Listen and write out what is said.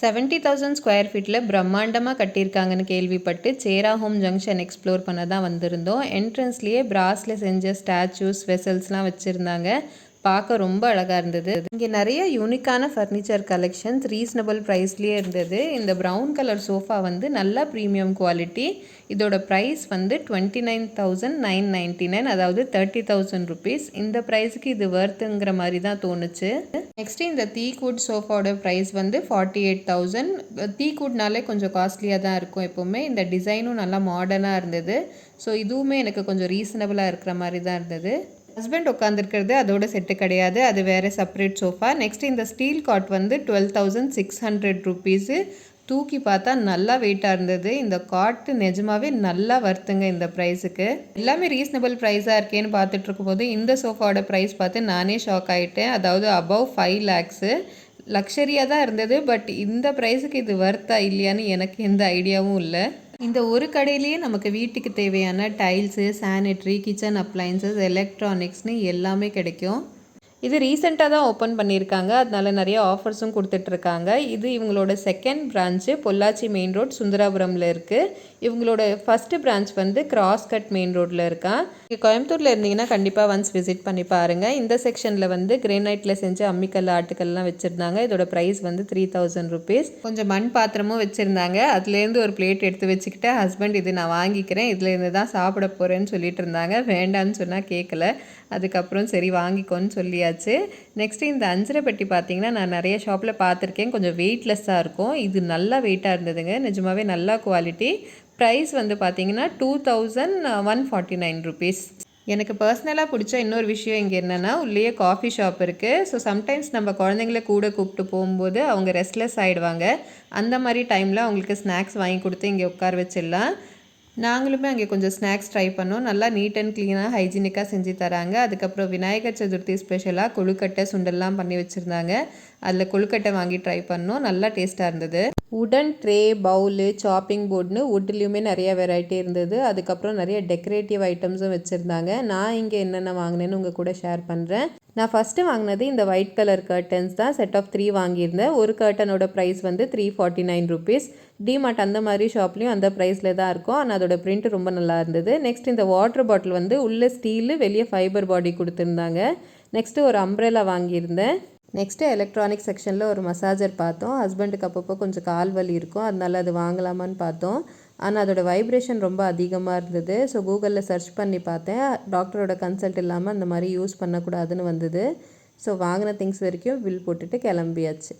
70,000 square ஃபீட்டில் பிரம்மாண்டமாக கட்டியிருக்காங்கன்னு கேள்விப்பட்டு சேரா ஹோம் ஜங்ஷன் எக்ஸ்ப்ளோர் பண்ண தான் வந்திருந்தோம். என்ட்ரன்ஸ்லேயே பிராஸில் செஞ்ச ஸ்டாச்சூஸ் வெசல்ஸ்லாம் வச்சுருந்தாங்க. பார்க்க ரொம்ப அழகாக இருந்தது. இங்கே நிறைய யூனிக்கான ஃபர்னிச்சர் கலெக்ஷன்ஸ் ரீசனபிள் ப்ரைஸ்லேயே இருந்தது. இந்த ப்ரௌன் கலர் சோஃபா வந்து நல்லா ப்ரீமியம் குவாலிட்டி. இதோட ப்ரைஸ் வந்து 29,999, அதாவது 30,000 ருபீஸ். இந்த ப்ரைஸுக்கு இது வர்த்துங்கிற மாதிரி தான் தோணுச்சு. நெக்ஸ்ட்டு இந்த தீக்குட் சோஃபாவோட ப்ரைஸ் வந்து 48,000. தீக்குட்னாலே கொஞ்சம் காஸ்ட்லியாக தான் இருக்கும் எப்போவுமே. இந்த டிசைனும் நல்லா மாடர்னாக இருந்தது. ஸோ இதுவுமே எனக்கு கொஞ்சம் ரீசனபிளாக இருக்கிற மாதிரி தான் இருந்தது. ஹஸ்பண்ட் உட்காந்துருக்கிறது அதோட செட்டு கிடையாது, அது வேறு செப்பரேட் சோஃபா. நெக்ஸ்ட் இந்த ஸ்டீல் காட் வந்து 12,600 ருபீஸு. தூக்கி பார்த்தா நல்லா வெயிட்டாக இருந்தது. இந்த காட்டு நிஜமாவே நல்லா வர்த்துங்க இந்த ப்ரைஸுக்கு. எல்லாமே ரீசனபிள் ப்ரைஸாக இருக்கேன்னு பார்த்துட்டு இருக்கும்போது இந்த சோஃபாவோட ப்ரைஸ் பார்த்து நானே ஷாக் ஆகிட்டேன். அதாவது அபவ் 5 lakhs. லக்ஸரியாக தான் இருந்தது. பட் இந்த ப்ரைஸுக்கு இது வர்த்தா இல்லையான்னு எனக்கு எந்த ஐடியாவும் இல்லை. இந்த ஒரு கடையிலேயே நமக்கு வீட்டுக்கு தேவையான டைல்ஸு, சானிட்ரி, கிச்சன் அப்ளைன்சஸ், எலக்ட்ரானிக்ஸ்னு எல்லாமே கிடைக்கும். இது ரீசெண்டாக தான் ஓப்பன் பண்ணியிருக்காங்க, அதனால நிறைய ஆஃபர்ஸும் கொடுத்துட்ருக்காங்க. இது இவங்களோட second branch Pollachi main road சுந்தராபுரமில் இருக்குது. இவங்களோட ஃபஸ்ட்டு பிரான்ச் வந்து கிராஸ்கட் மெயின் ரோட்டில் இருக்கான். நீங்கள் கோயம்புத்தூரில் இருந்தீங்கன்னா கண்டிப்பாக ஒன்ஸ் விசிட் பண்ணி பாருங்கள். இந்த செக்ஷனில் வந்து கிரேனைட்டில் செஞ்சு அம்மிக்கல் ஆட்டுக்கல்லாம் வச்சுருந்தாங்க. இதோட ப்ரைஸ் வந்து 3,000 ருபீஸ். கொஞ்சம் மண் பாத்திரமும் வச்சுருந்தாங்க. அதுலேருந்து ஒரு பிளேட் எடுத்து வச்சுக்கிட்டு ஹஸ்பண்ட் இது நான் வாங்கிக்கிறேன், இதுலேருந்து தான் சாப்பிட போகிறேன்னு சொல்லிட்டு இருந்தாங்க. வேண்டான்னு சொன்னால் கேட்கல. அதுக்கப்புறம் சரி வாங்கிக்கோன்னு சொல்லியாச்சு. நெக்ஸ்ட்டு இந்த அஞ்சரை பெட்டி பார்த்தீங்கன்னா நான் நிறைய ஷாப்பில் பார்த்துருக்கேன், கொஞ்சம் வெயிட்லெஸ்ஸாக இருக்கும். இது நல்லா வெயிட்டாக இருந்ததுங்க, நிஜமாகவே நல்லா குவாலிட்டி. ப்ரைஸ் வந்து பார்த்தீங்கன்னா 2,149 ருபீஸ். எனக்கு பர்சனலாக பிடிச்ச இன்னொரு விஷயம் இங்கே என்னென்னா, உள்ளேயே காஃபி ஷாப் இருக்குது. ஸோ சம்டைம்ஸ் நம்ம குழந்தைங்கள கூட கூப்பிட்டு போகும்போது அவங்க ரெஸ்ட்லெஸ் ஆகிடுவாங்க. அந்த மாதிரி டைமில் அவங்களுக்கு ஸ்நாக்ஸ் வாங்கி கொடுத்து இங்கே உட்கார வச்சிடலாம். நாங்களுமே அங்கே கொஞ்சம் ஸ்நாக்ஸ் ட்ரை பண்ணோம். நல்லா நீட் அண்ட் க்ளீனாக ஹைஜீனிக்காக செஞ்சு தராங்க. அதுக்கப்புறம் விநாயகர் சதுர்த்தி ஸ்பெஷலாக கொழுக்கட்டை சுண்டல்லாம் பண்ணி வச்சுருந்தாங்க. அதில் கொழுக்கட்டை வாங்கி ட்ரை பண்ணோம், நல்லா டேஸ்ட்டாக இருந்தது. உடன் ட்ரே, பவுலு, சாப்பிங் போர்டுன்னு வுட்லேயுமே நிறைய வெரைட்டி இருந்தது. அதுக்கப்புறம் நிறைய டெக்கரேட்டிவ் ஐட்டம்ஸும் வச்சுருந்தாங்க. நான் இங்கே என்னென்ன வாங்கினேன்னு உங்கள் கூட ஷேர் பண்ணுறேன். நான் ஃபஸ்ட்டு வாங்கினது இந்த ஒயிட் கலர் கர்டன்ஸ் தான். செட் ஆஃப் 3 வாங்கியிருந்தேன். ஒரு கர்ட்டனோட ப்ரைஸ் வந்து 349 ருபீஸ். டிமார்ட் அந்த மாதிரி ஷாப்லேயும் அந்த ப்ரைஸில் தான் இருக்கும். ஆனால் அதோட பிரிண்ட் ரொம்ப நல்லா இருந்தது. நெக்ஸ்ட் இந்த வாட்டர் பாட்டில் வந்து உள்ளே ஸ்டீலு, வெளியே ஃபைபர் பாடி கொடுத்துருந்தாங்க. நெக்ஸ்ட்டு ஒரு அம்ப்ரெல்லா வாங்கியிருந்தேன். நெக்ஸ்ட்டு எலக்ட்ரானிக் செக்ஷனில் ஒரு மசாஜர் பார்த்தோம். ஹஸ்பண்டுக்கு அப்பப்போ கொஞ்சம் கால் வலி இருக்கும், அதனால அது வாங்கலாமான்னு பார்த்தோம். ஆனால் அதோடய வைப்ரேஷன் ரொம்ப அதிகமாக இருந்தது. ஸோ கூகுளில் சர்ச் பண்ணி பார்த்தேன். டாக்டரோட கன்சல்ட் இல்லாமல் அந்த மாதிரி யூஸ் பண்ணக்கூடாதுன்னு வந்தது. ஸோ வாங்கின திங்ஸ் வரைக்கும் பில் போட்டுட்டு கிளம்பியாச்சு.